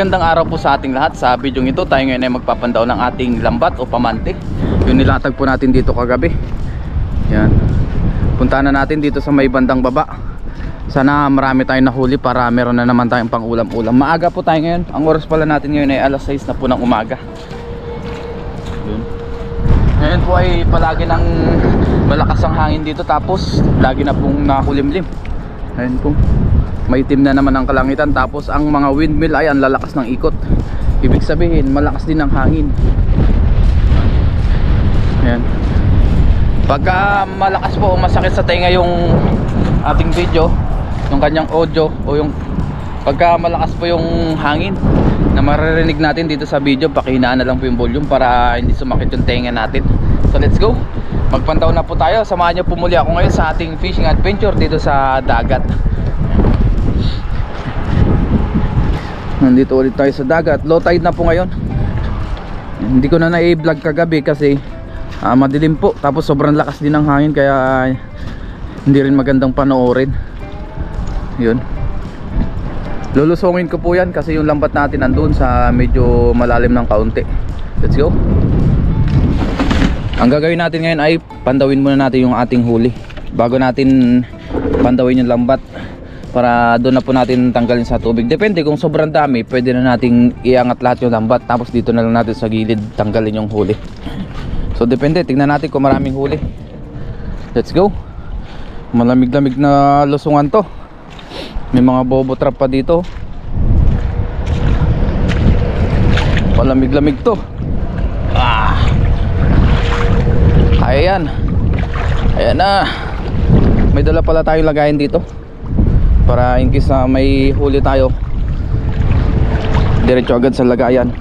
Magandang araw po sa ating lahat. Sa video ito tayo ngayon ay magpapandaw ng ating lambat o pamante. Yung nilatag po natin dito kagabi. Yan. Punta na natin dito sa may bandang baba. Sana marami tayong nahuli para meron na naman tayong pang ulam-ulam. Maaga po tayo ngayon. Ang oras pala natin ngayon ay alas 6 na po ng umaga. Yun. Ngayon po ay palagi ng malakas ang hangin dito, tapos lagi na pong nakulimlim. Ayun po, maitim na naman ang kalangitan, tapos ang mga windmill ay ang lalakas ng ikot. Ibig sabihin malakas din ang hangin. Ayan. Pagka malakas po o masakit sa tenga yung ating video, yung kanyang audio, o yung pagka malakas po yung hangin na maririnig natin dito sa video, pakihinaan na lang po yung volume para hindi sumakit yung tenga natin. So let's go, magpantaw na po tayo. Samahan niyo po muli ako ngayon sa ating fishing adventure dito sa dagat. Nandito ulit tayo sa dagat. Low tide na po ngayon. Hindi ko na na-vlog kagabi kasi madilim po, tapos sobrang lakas din ng hangin, kaya hindi rin magandang panoorin. Yun, lulusongin ko po yan kasi yung lambat natin nandun sa medyo malalim ng kaunti. Let's go. Ang gagawin natin ngayon ay pandawin muna natin yung ating huli bago natin pandawin yung lambat, para doon na po natin tanggalin sa tubig. Depende, kung sobrang dami pwede na nating iangat lahat yung lambat, tapos dito na lang natin sa gilid tanggalin yung huli. So depende, tingnan natin kung maraming huli. Let's go. Malamig-lamig na lusungan to. May mga bobo trap pa dito. Palamig-lamig to. Ayan. Ayan na. May dala pala tayong lagayin dito, para in case na may huli tayo, diretso agad sa lagayan.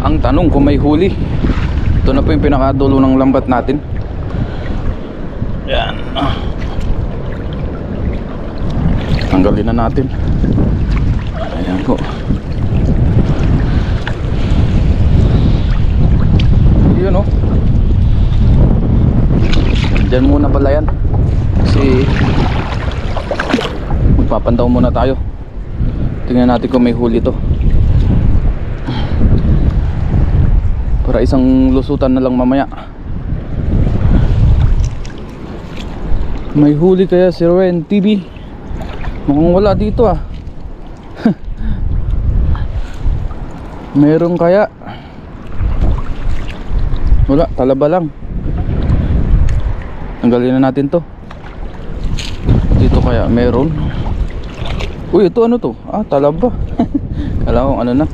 Ang tanong kung may huli. Ito na po yung pinakadulo ng lambat natin. Yan. Tanggalin na natin. Ayan po. Yun o. Diyan muna pala yan, kasi magpapandaw muna tayo. Tingnan natin kung may huli to, para isang lusutan na lang mamaya. May huli kaya si Rowan TV? Mukhang wala dito Meron kaya? Wala, talaba lang. Tanggalin na natin to. Dito kaya meron. Uy, ito ano to? Talaba. Kala ko ano na.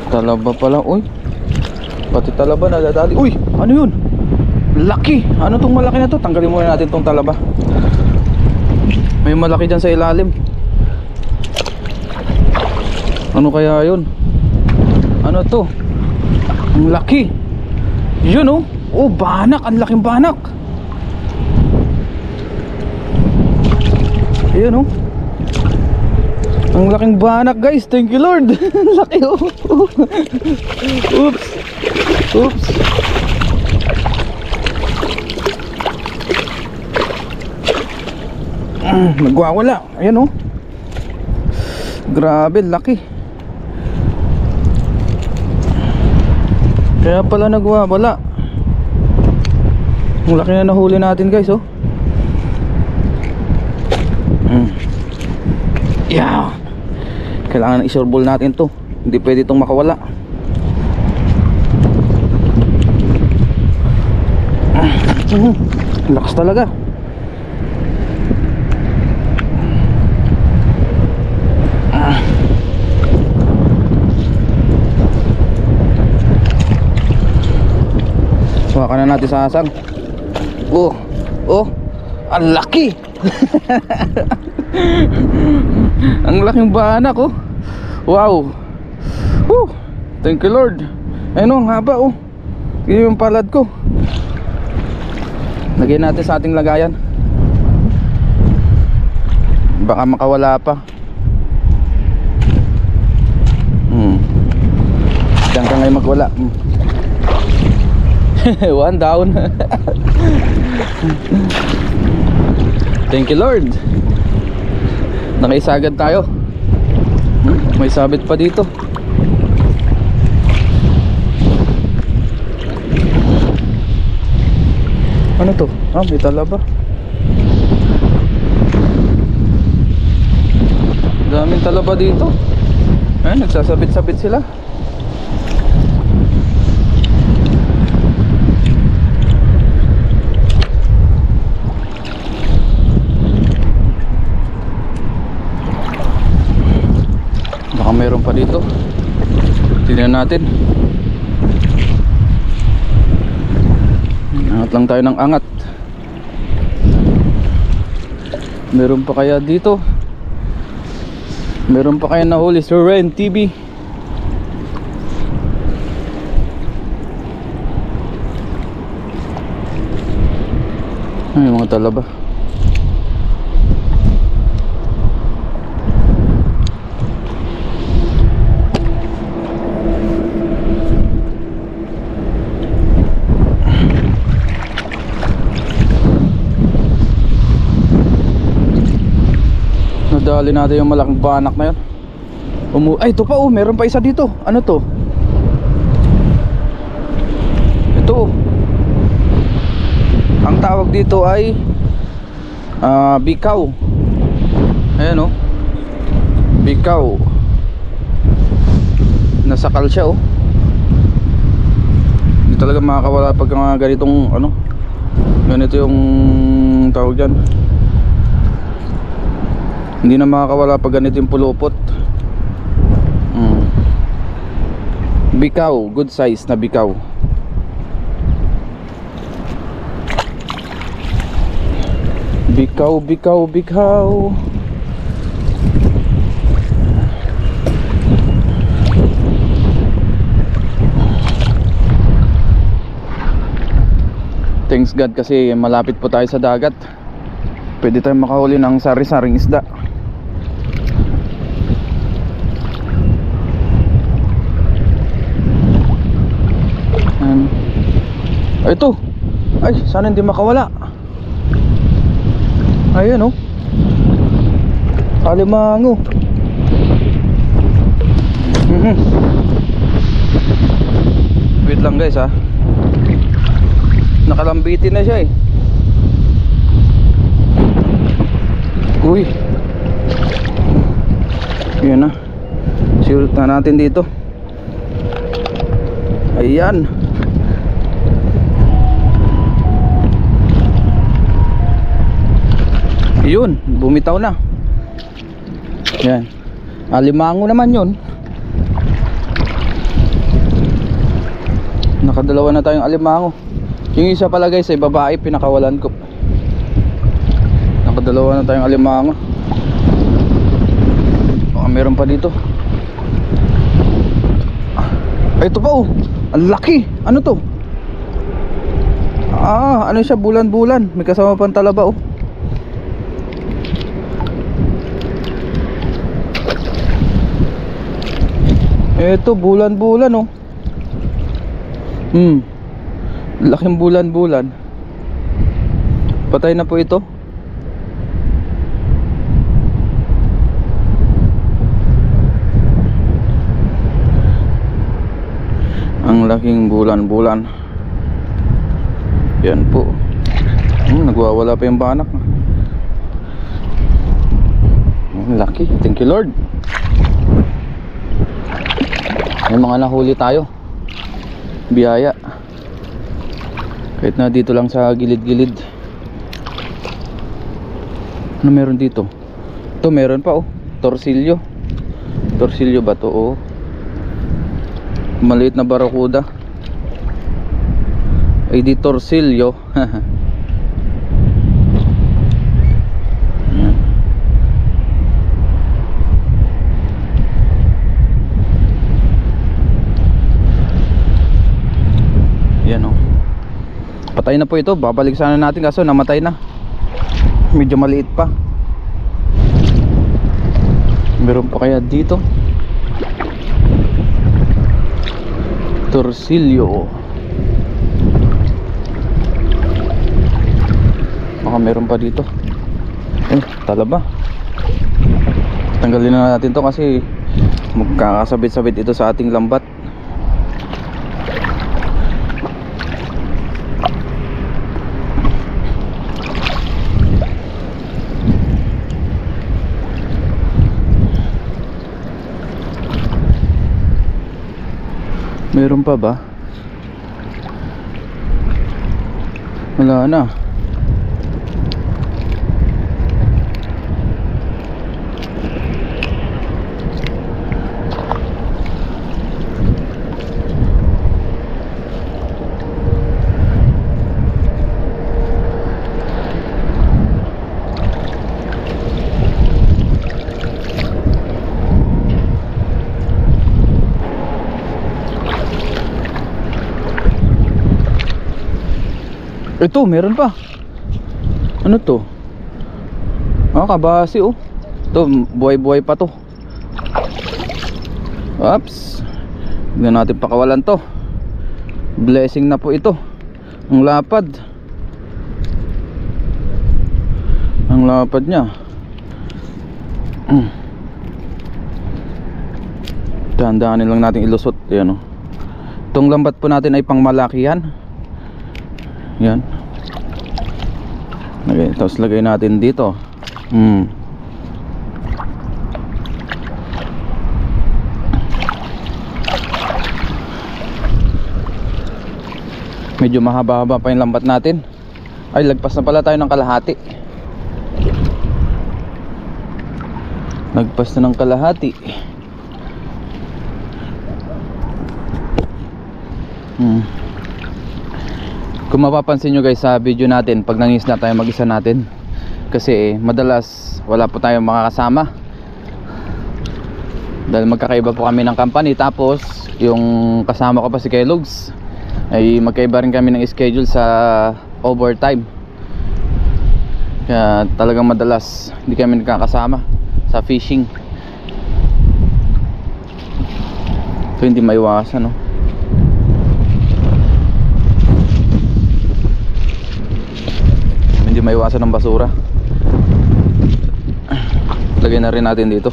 Talaba pala. Uy, pati talaba nadadali. Uy, ano yun? Laki. Ano tong malaki na to? Tanggalin muna natin tong talaba. May malaki dyan sa ilalim. Ano kaya yun? Ano to? Ang laki. Yun banak. Ang laking banak. Ayan ang laking banak, guys. Thank you Lord. Laki Oops. Nagwawala. Ayan grabe, laki. Kaya pala nagwawala. Ang laki na nahuli natin, guys. Yeah. Kailangan i-sureball natin to. Hindi pwede itong makawala. Lakas talaga. Hawakan na natin sa asang. Ang laki. Ang laking banak Wow. Thank you Lord. Ayun ang haba Yun yung palad ko. Lagyan natin sa ating lagayan. Baka makawala pa. Diyan ka ngayon magwala. One down. Thank you Lord. Nakaisagad tayo. May sabit pa dito. Ano to? Ah, may talaba. Daming talaba dito. Ay, nagsasabit-sabit sila. Baka meron pa dito. Tingnan natin. Angat lang tayo ng angat. Meron pa kaya dito? Meron pa kaya nahuli Sir Ren TV? Ay, mga talaba. Nadali natin yung malaking banak na yun. Ay, ito pa oh, meron pa isa dito. Ano to? Ito oh. Ang tawag dito ay bikaw. Ayan oh. Bikaw. Nasakal siya oh. Hindi talaga makakawala pag mga ganitong ano. Ganito yung tawag dyan. Hindi na makakawala pag ganito yung pulupot. Bikaw, good size na bikaw. Bikaw, bikaw, bikaw. Thanks God kasi malapit po tayo sa dagat. Pwede tayong makahuli ng sari-saring isda. Ito. Ay, sana hindi makawala. Ayan oh. Alimango. Wait lang guys ha. Nakalambitin na siya eh. Uy. Ayan na. Siulit na natin dito. Ayan. Yun, bumitaw na. Yan. Alimango naman yun. Nakadalawa na tayong alimango. Yung isa pala guys ay babae, pinakawalan ko. Nakadalawa na tayong alimango. Baka meron pa dito. Ay, ito pa oh. Ang laki. Ano to? Ah, ano siya, bulan-bulan. May kasama pang talaba oh. Ito bulan-bulan oh. Laking bulan-bulan. Patay na po ito. Ang laking bulan-bulan. Yan po. Nagwawala pa yung banak. Ang laki. Thank you Lord. May mga nahuli tayo. Biyaya. Kahit na dito lang sa gilid-gilid. Ano meron dito? Ito meron pa oh. Torsilyo. Torsilyo ba to oh? Maliit na barakuda. Ay di torsilyo. Yan oh. Patay na po ito. Babalik sana natin kaso namatay na. Medyo maliit pa. Meron pa kaya dito? Torsilyo. Baka meron pa dito. Talaba. Tanggalin na natin to kasi magkakasabit-sabit ito sa ating lambat. Meron pa ba? Wala na. Ito, meron pa. Ano to? Kabasi oh. Ito, buhay-buhay pa to. Oops. Tignan natin pakawalan to. Blessing na po ito. Ang lapad. Ang lapad niya. Dahan-dahanin lang natin ilusot. Ayan oh. Itong lambat po natin ay pangmalakihan. Yan. Okay, tapos lagay natin dito. Medyo mahaba-haba pa yung lambat natin. Ay, lagpas na pala tayo ng kalahati. Lagpas na ng kalahati. Kung mapapansin nyo guys sa video natin, pag nangisda tayo mag-isa natin, kasi madalas wala po tayong makakasama dahil magkakaiba po kami ng company. Tapos yung kasama ko pa si Kellogg's ay magkaiba rin kami ng schedule sa overtime, kaya talagang madalas hindi kami nagkakasama sa fishing. So hindi maiwasan no? Hindi maiwasan ng basura. Lagay na rin natin dito.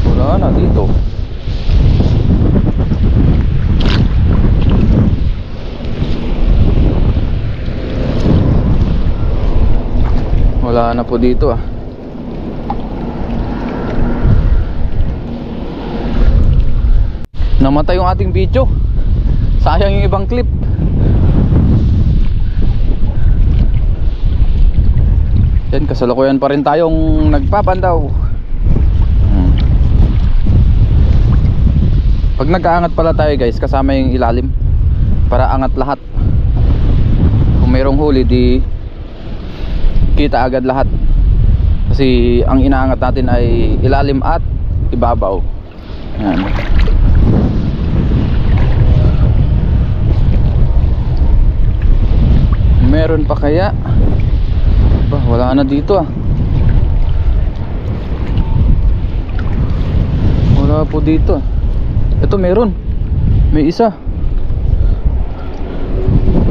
Wala na dito. Wala na po dito ah. Namatay yung ating video. Sayang yung ibang clip. Yan, kasalukuyan pa rin tayong nagpapandaw. Pag nag-aangat pala tayo guys, kasama yung ilalim para angat lahat. Kung mayroong huli, di kita agad lahat. Kasi ang inaangat natin ay ilalim at ibabaw. Yan. Meron pa kaya? Wala na dito ah. Wala po dito. Ito meron. May isa.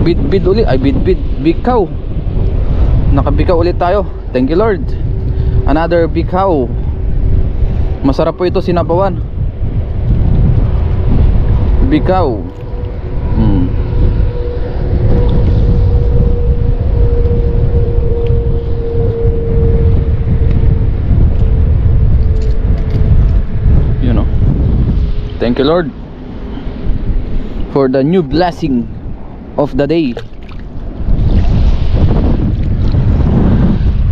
Bid ulit. Ay bid. Bikaw. Nakabikaw ulit tayo. Thank you Lord. Another bikaw. Masarap po ito sinabawan. Bikaw. Thank you Lord for the new blessing of the day.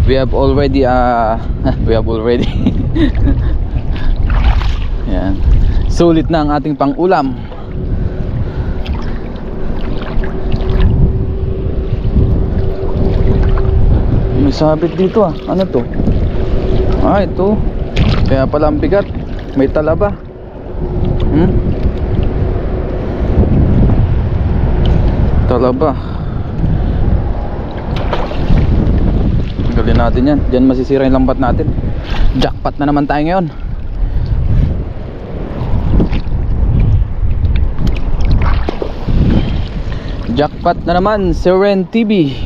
We have already yan. Sulit na ang ating pang-ulam. May sabit dito ah. Ano to? Ito. Kaya pala ang bigat. May talaba. Talaba. Tanggalin natin yan. Diyan masisira yung lambat natin. Jackpot na naman tayo ngayon. Jackpot na naman, Seren TV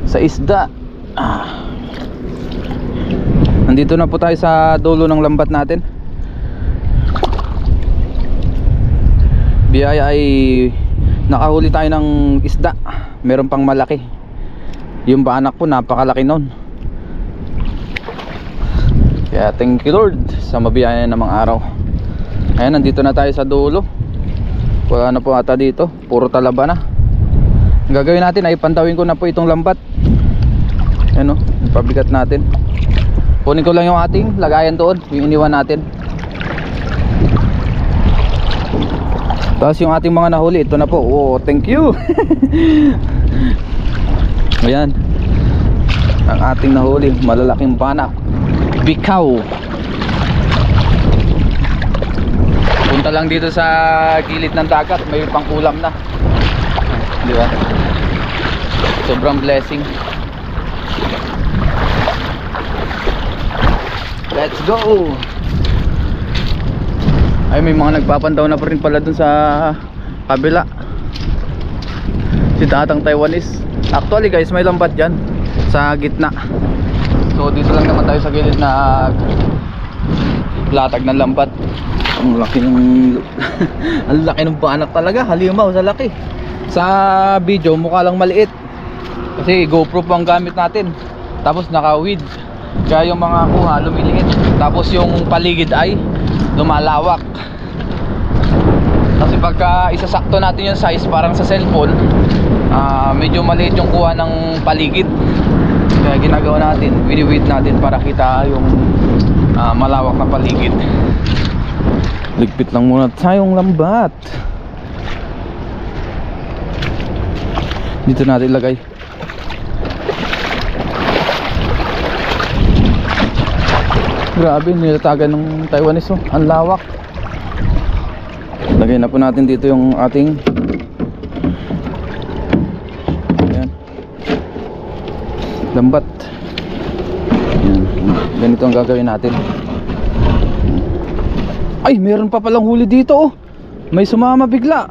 sa isda. Nandito na po tayo sa dulo ng lambat natin. Biyaya ay nakahuli tayo ng isda. Meron pang malaki. Yung baanak po napakalaki nun. Kaya thank you Lord sa mabiyaya namang araw. Ayan, nandito na tayo sa dulo. Wala na po ata dito, puro talaba na. Ang gagawin natin ay pantawin ko na po itong lambat. Ayan o, ipabigat natin. Kunin ko lang yung ating lagayan doon, yung iniwan natin. Tapos yung ating mga nahuli, ito na po. Oh, thank you. Ayan, ang ating nahuli, malalaking banak, bikaw. Punta lang dito sa gilid ng dagat, may pang-ulam na. Di ba? Sobrang blessing. Let's go. Ay, may mga nagpapandaw na pa rin pala dun sa kabila. Si Tatang Taiwanese. Actually guys, may lambat dyan sa gitna. So dito lang naman tayo sa gilid na latag ng lambat. Ang laki ng ang laki ng banak talaga, halimaw sa laki. Sa video mukha lang maliit kasi GoPro po ang gamit natin, tapos naka-weed, kaya yung mga kuha lumiliit, tapos yung paligid ay lumalawak. Kasi pagka isasakto natin yung size parang sa cellphone, medyo maliit yung kuha ng paligid. Kaya ginagawa natin, wini-weed natin para kita yung malawak na paligid. Ligpit lang muna tayong lambat. Dito natin ilagay. Grabe, nilatagan ng Taiwanese, oh. Ang lawak. Lagay na po natin dito yung ating, ayan, lambat. Ayan. Ganito ang gagawin natin. Ay, meron pa palang huli dito, oh. May sumama bigla.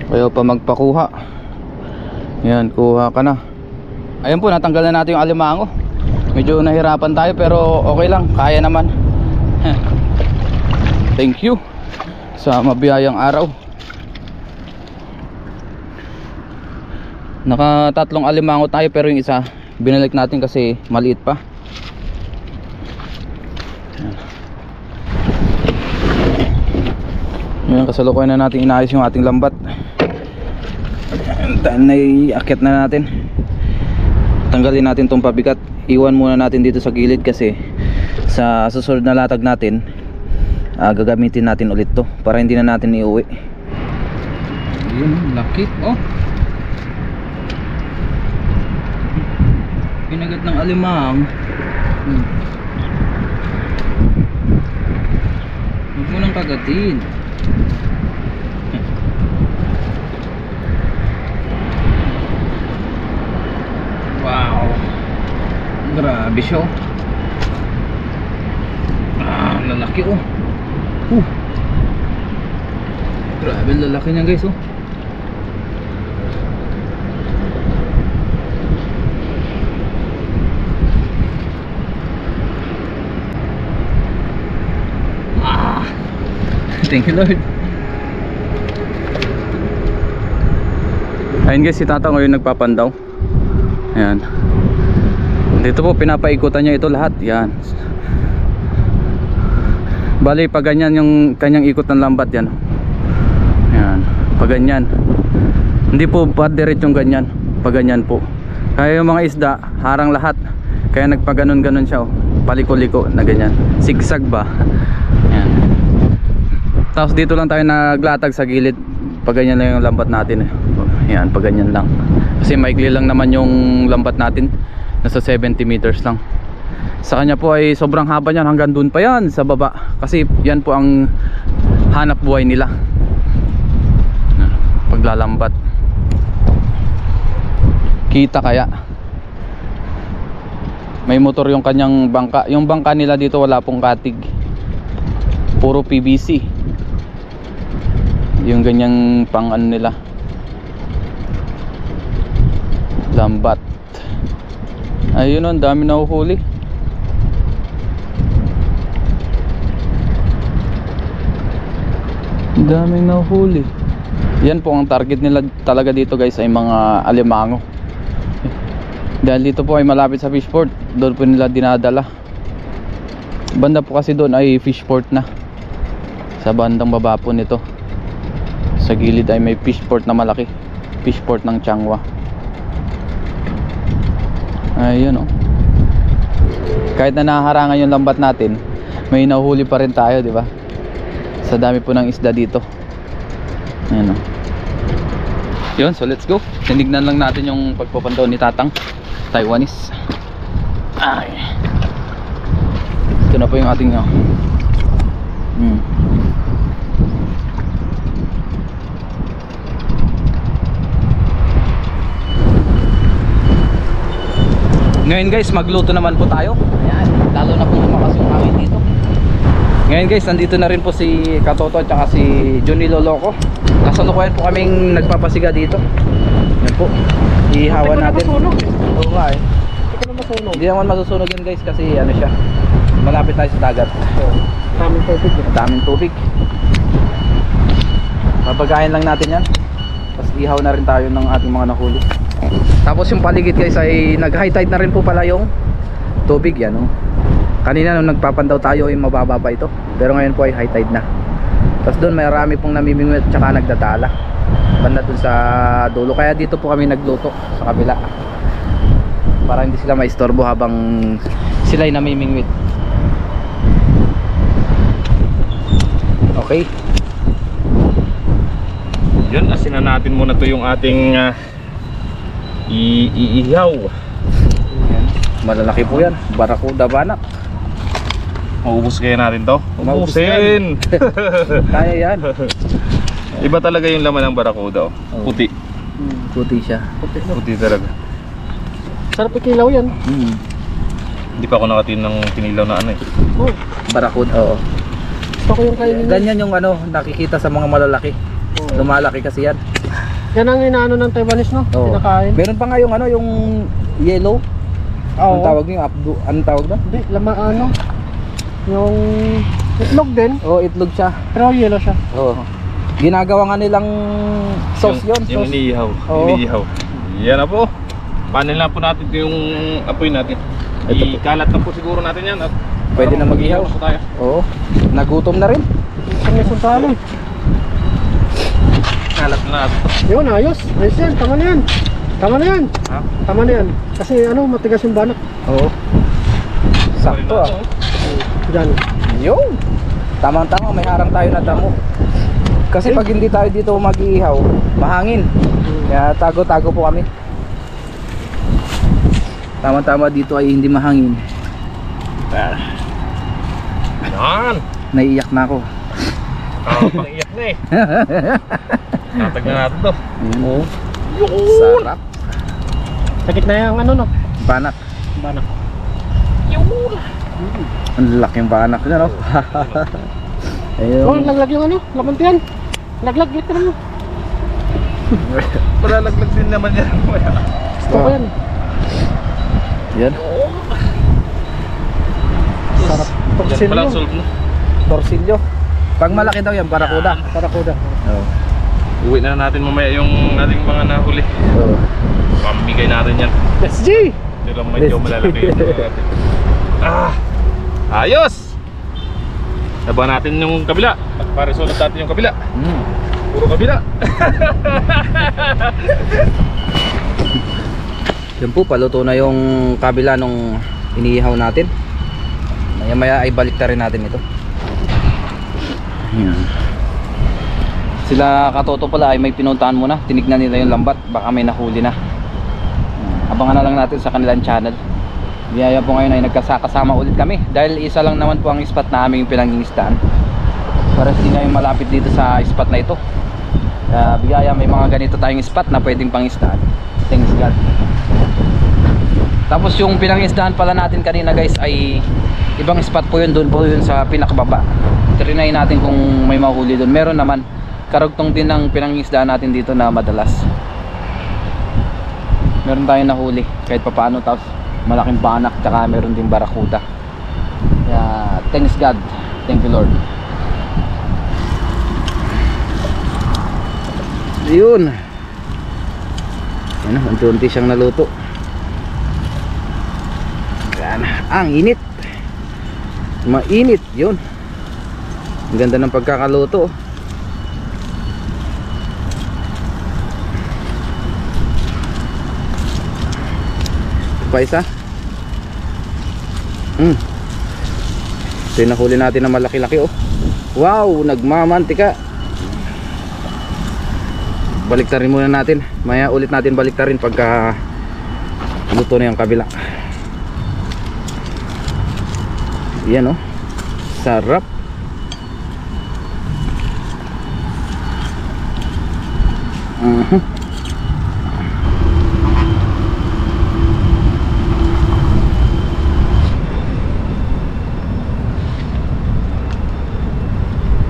Ayaw pa magpakuha. Yan, kuha ka na. Ayun po, natanggal na natin yung alimango. Medyo nahirapan tayo pero okay lang, kaya naman. Thank you sa mabiyayang araw. Nakatatlong alimango tayo pero yung isa binalik natin kasi maliit pa. Yan, kasalukuyan na natin inaayos yung ating lambat. Naiakit na natin. Tanggalin natin tong pabigat. Iwan muna natin dito sa gilid kasi sa susunod na latag natin gagamitin natin ulit to para hindi na natin iuwi. Ayun, laki. Oh, pinagat ng alimang. Huwag mo nang kagatin. Wow, grabe siya, oh. Lalaki, oh. Grabe lalaki niya guys, oh. Thank you Lord. Ayun guys, si Tata ngayon nagpapandaw. Ayan. Dito po pinapaikutan niya ito lahat. Yan. Bali pag ganyan yung kanyang ikot ng lambat yan. Ayan. Pag ganyan. Hindi po padiretsyong ganyan. Pag ganyan po. Kaya yung mga isda harang lahat. Kaya nagpaganon-ganon siya, oh. Paliko-liko na ganyan. Sigsag ba? Ayan. Tapos dito lang tayo naglatag sa gilid. Pag ganyan lang yung lambat natin, eh. Ayan, pag ganyan lang. Kasi maikli lang naman yung lambat natin. Nasa 70 meters lang. Sa kanya po ay sobrang haba niyan, hanggang dun pa yan sa baba. Kasi yan po ang hanap buhay nila, paglalambat. Kita kaya. May motor yung kanyang bangka. Yung bangka nila dito wala pong katig, puro PVC. Yung ganyang pang ano nila, lambat. Ayun, ang dami na uhuli. Daming nahuhuli. Yan po ang target nila talaga dito guys, ay mga alimango. Dahil dito po ay malapit sa fishport, doon po nila dinadala. Banda po kasi doon ay fishport na. Sa bandang baba po nito, sa gilid ay may fishport na malaki, fishport ng Changhua. Ayun, oh. Kahit na naharangan yung lambat natin, may nahuli pa rin tayo, di ba? Sa dami po ng isda dito. Ayan, oh. Yun, so let's go. Tinignan lang natin yung pagpapandaw ni Tatang Taiwanese. Ay. Ito na po yung ating Ngayon guys, magluto naman po tayo. Ayan, lalo na po lumakas yung hangin dito. Ngayon guys, nandito na rin po si Katoto at saka si Johnny Loloco. Kasalukuyan po kaming nagpapasiga dito. Yan po, ihawan natin. Oo nga eh. Hindi naman masusunog yan guys, kasi ano siya, malapit tayo sa dagat. Daming tubig. Daming tubig. Papagayin lang natin yan, tapos ihaw na rin tayo ng ating mga nahuli. Tapos yung paligid guys ay nag-high tide na rin po pala yung tubig yan, oh. Kanina nung nagpapandaw tayo ay mababa pa ito, pero ngayon po ay high tide na. Tapos doon marami pong namimingwit at saka nagdatala banda dun sa dulo, kaya dito po kami nagluto sa kabila para hindi sila maistorbo habang sila ay namimingwit. Okay, yun, asinan natin muna to yung ating iihaw. malalaki po yan, barakuda banak. Maubos kaya natin to? Maubos Ubusin! Kaya yan. Iba talaga yung laman ng barakuda, oh. Puti. Puti siya. Puti talaga. Sarap ikilaw yan. Hindi pa ako nakatin ng pinilaw na ano eh. Oh, Barakuda, oo. gusto ko yung kainin niya. Ganyan yung ano, nakikita sa mga malalaki. Lumalaki kasi yan. Yan ang inaano ng Taiwanese, no? Oo. Kinakain. Meron pa nga yung ano, yung yellow. Anong tawag niyo? Anong tawag doon? Hindi, ano? Yung itlog din, Oo, itlog siya. pero yellow siya. Oo. Ginagawa nga nilang sauce yun. Yung Sauce. iniihaw. Oo. Iniihaw. Yan na po. Panel na po natin yung apoy natin. Ito po. Ikalat na po siguro natin yan. At Pwede na mag-ihaw. na po tayo. Oo. Nagutom na rin. Isang may suntalo. Kalat na natin. Yun, ayos. Ayos yan, tama na yan. Tama na yan. Ha? Tama na yan. Kasi ano, matigas yung banak. Oo. Sakto ah. Diyan. Yun. Tamang-tama, may harang tayo na damo. Kasi pag hindi tayo dito mag-iihaw, mahangin. Kaya tago-tago po kami. Tama-tama dito ay hindi mahangin. Yan. Naiiyak na ako. Pang-iyak na eh. Tatag na natin to. Oo. Sarap. Sakit na yung ano, no? Banak. Banak. Ang laking banak niya, no? Oh, Ayun. laglag yung ano, lamantian. Laglag, dito naman. Malalaglag din naman yan. Gusto ko yan. Yan. Sarap. Yan Torsilyo. pala solve no. Torsilyo. Pag malaki daw yan, barakuda. Barakuda. Oo. Uwi na natin mamaya yung ating mga nahuli. Oo. Pamigay natin yan. Let's G! Pero medyo malalaki yung mga natin. Ayos! Laban natin yung kabila. At para sulat natin yung kabila. Puro kabila. Yan po, paluto na yung kabila nung iniihaw natin. Maya maya ay balik na rin natin ito. Yan. Sila Katoto pala ay may pinuntahan muna. Tinignan nila yung lambat, baka may nahuli na. Abangan na lang natin sa kanilang channel. Biyaya po ngayon ay nagkasama ulit kami. Dahil isa lang naman po ang spot na aming pinangingistaan. Para hindi na yung malapit dito sa spot na ito. Biyaya may mga ganito tayong spot na pwedeng pangistaan. Thanks God. Tapos yung pinangisdahan pala natin kanina guys ay ibang spot po yun, doon po yun sa pinakababa. Trinay natin kung may mahuli doon. Meron naman, karugtong din ng pinangisdahan natin dito na madalas. Meron tayong nahuli kahit papaano, tapos malaking banak, tsaka meron din barakuda. Kaya thanks God, thank you Lord. Yun. Yan na, unti-unti siyang naluto. Yan, ang init. Mainit, yun. Ang ganda ng pagkakaluto. Pa isa. Ito yung nahuli natin na malaki-laki oh. Wow, nagmamantika. Baliktarin muna natin. Maya ulit natin baliktarin pagka luto na yung kabila. Yan oh. Sarap.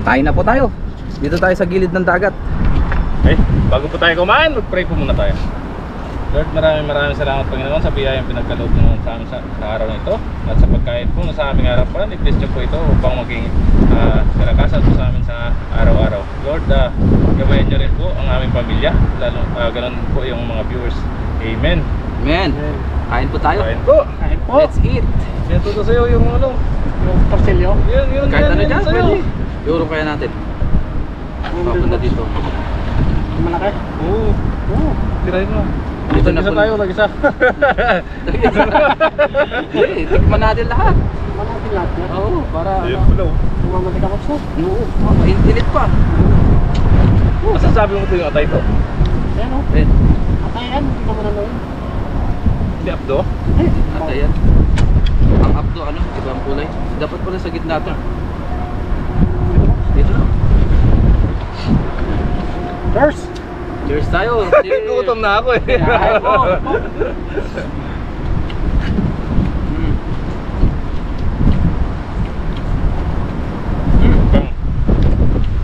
Kain na po tayo. Dito tayo sa gilid ng dagat. Okay, bago po tayo kumain, mag-pray po muna tayo. Lord, maraming salamat Panginoon sa biyayang pinagkaloob mo sa amin sa araw na ito. At sa pagkain po na sa aming harapan, i-bless niyo po ito upang maging kalakasan po sa amin sa araw-araw. Lord, gabayan niyo rin po ang aming pamilya, lalo ganun po yung mga viewers. Amen. Amen. Kain po tayo. Kain po. Kain po. Let's eat. Yan tuto sa'yo yung ano. Yung pastelyo. Yun, Kahit ano yan dyan, sa'yo. pwede. Euro kaya natin. Papunta dito. Yung malaki. Oo. Oo. Tirahin mo. Dito na Isa po. tayo, lagi isa. Tikman natin lahat. Malaki lahat yan. Oo, para Ayun ano. pala. Tumamatik ako sa. Oo, init pa. Masasabi mo ito yung atay to? Ayan o. Eh, Atayan. Hindi ka muna noon. Hindi abdo? ata yan. Ang abdo, ano, ibang kulay. Dapat pala sa gitna to. Dito na. Cheers. Cheers tayo. Gutom na ako eh. Ay po.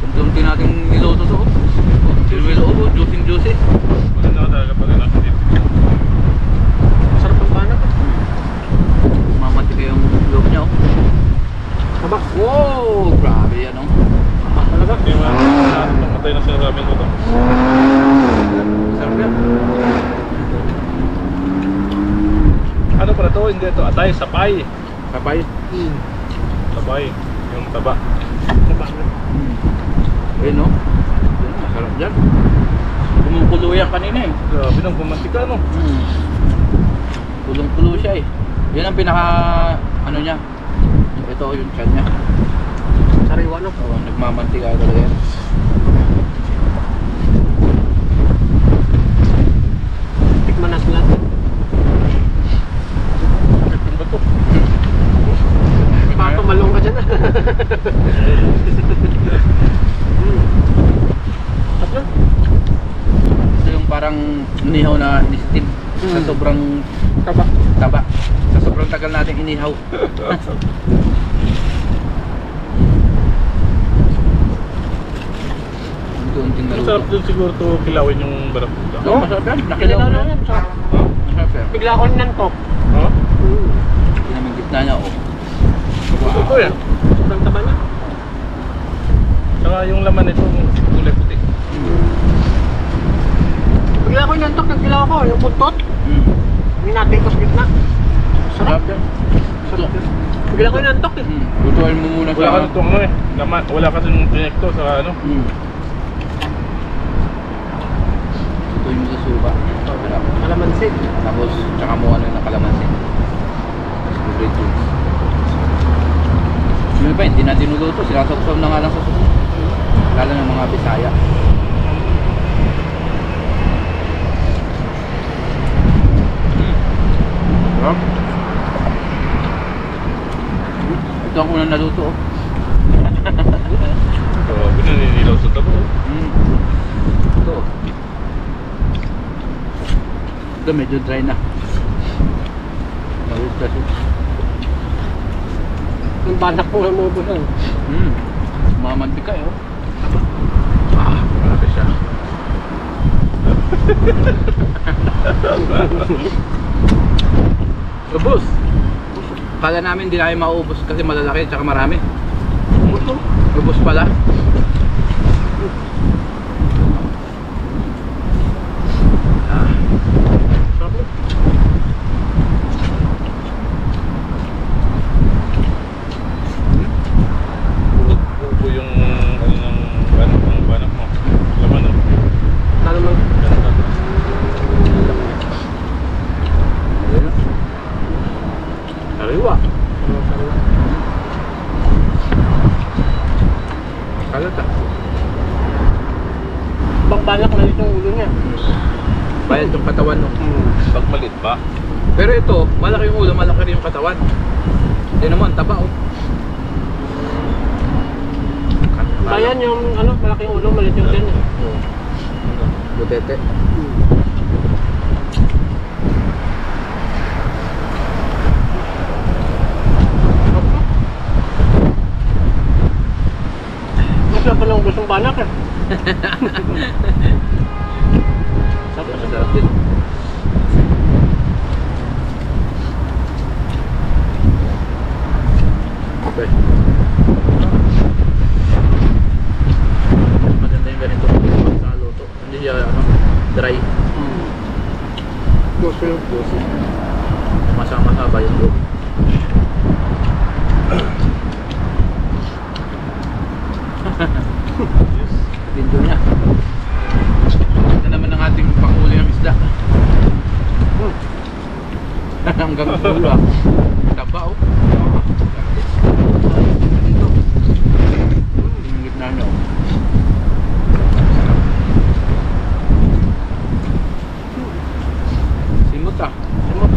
Unti-unti natin niloto to. Sinuelo, juicy. Maganda ko talaga pag ano. Masarap ang banak. Mamantika yung loob niya oh. Tabak. Wow, grabe yan oh. Talaga. Hindi mo natin matay na sinasabi ko to. Sarap yan. Ano pala to? Hindi ito atay, sapay. Kapay. Sapay. Yung taba. Tabak na. Ayun oh. Masarap dyan. Kumukulo yan kanina eh. Grabe nang bumantika no. Kulong-kulo siya eh. Yan ang pinaka ano niya. Ito yung chan niya. Sariwa no. Oh, nagmamantika talaga yan. Tikman natin lahat. Ano ba to? Baka malong ka dyan. Tatlo. Ito yung parang inihaw na steam sa sobrang Tabak. taba. Sa sobrang tagal natin inihaw. Unti-unting Masarap naluto. dun siguro to kilawin yung barakuda. Oo, masarap yan. Nakilaw Kailangan na. na yan. Masarap. Masarap yan. Bigla ako ninantok. Ha? Yan ang gitna niya oh. Gusto ko yan. Sobrang taba niya. Saka yung laman nito kulay puti. Bigla ako ninantok. Nagbilaw ako. Yung buntot. Minating ko sa gitna. Sarap yan. Sarap yun. Bigla ako ninantok eh. Lutuin mo muna Wala ka nito ano eh. Laman. Wala kasi nung tinekto sa ano. Lutuin mo sa suba. Sarap. Kalamansi. Tapos tsaka mo ano yung nakalamansin. Great juice. Yung iba hindi na dinuluto. Sinasapsaw na nga lang sa suba. Lalo ng mga Bisaya. Sarap. Ito ang unang naluto oh. Grabe na ninilaw sa tabo. Ito. Ito medyo dry na. Yung banak po ng mubos yan. Mamantika eh. Malaki siya. Ubus. Kala namin hindi namin mauubos kasi malalaki at marami. Ubus pala. Bubo yung ano ng banak mo. Laman no? Lalo mang Ganda. Sariwa. Kalata. bang banak na yung ulo niya. Bayad yung katawan no. Pag malit ba? Pero ito, malaki yung ulo, malaki rin yung katawan. Hindi naman, taba oh. Bayan yung ano, malaking ulo, malit yung din. Butete. Mas na palang gustong banak eh. Masarap din. Okay. Maganda yung ganito sa luto. Hindi siya ano, dry. Gusto yung puso. Masama-saba yung loob. Lindo niya. Ito naman ang ating panghuli ng isda. Hanggang dulo ah. Taba oh. Ito. Yung gitna niya oh. Simot ah. Simot.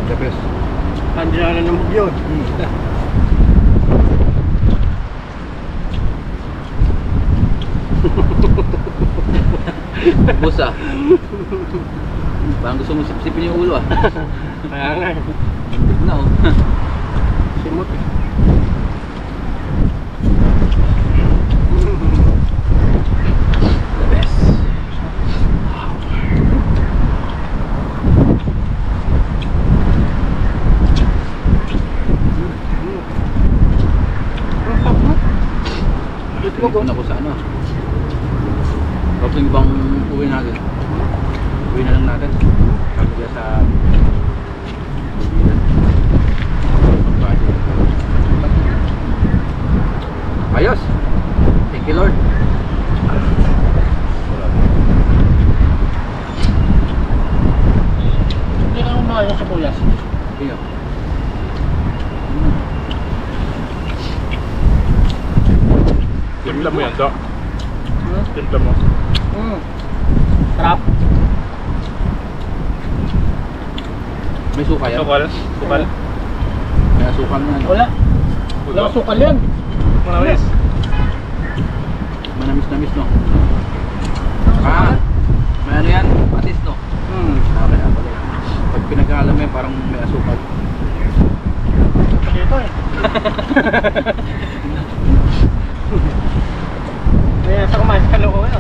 The best. Kandiyan na ng yun. Bus ah. Parang gusto mo sipsipin yung ulo ah. Kaya nga eh. Na oh. Simot eh. The best. Dito na ko sa ano. Tapos yung ibang uwi natin. Uwi na lang natin. Sabi niya sa ayos. Thank you Lord. Hindi ka umayo sa bulas. Iyo. Timpla mo yan, Dok. Timpla mo. Sarap. May suka yan. Sukal? Sukal? May asukal na ano. Wala. Wala sukal yan. Manawis. Manamis-namis no. Ah, may ano yan? Patis no. Okay na pala yan. Pag pinag-aalam mo yan, parang may asukal. Dito eh. May nasa kumain sa loob ko.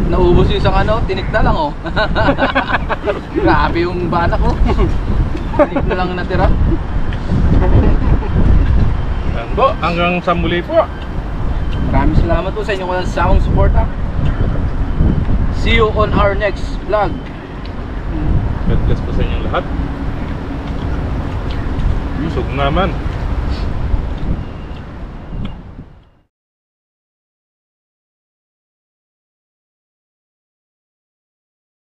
Naubos yung isang ano, tinik na lang oh. Grabe yung banak oh. Tinik na lang ang natira. Yan po, hanggang sa muli po. Maraming salamat po sa inyong walang sawang suporta. See you on our next vlog. God bless po sa inyong lahat. Busog naman.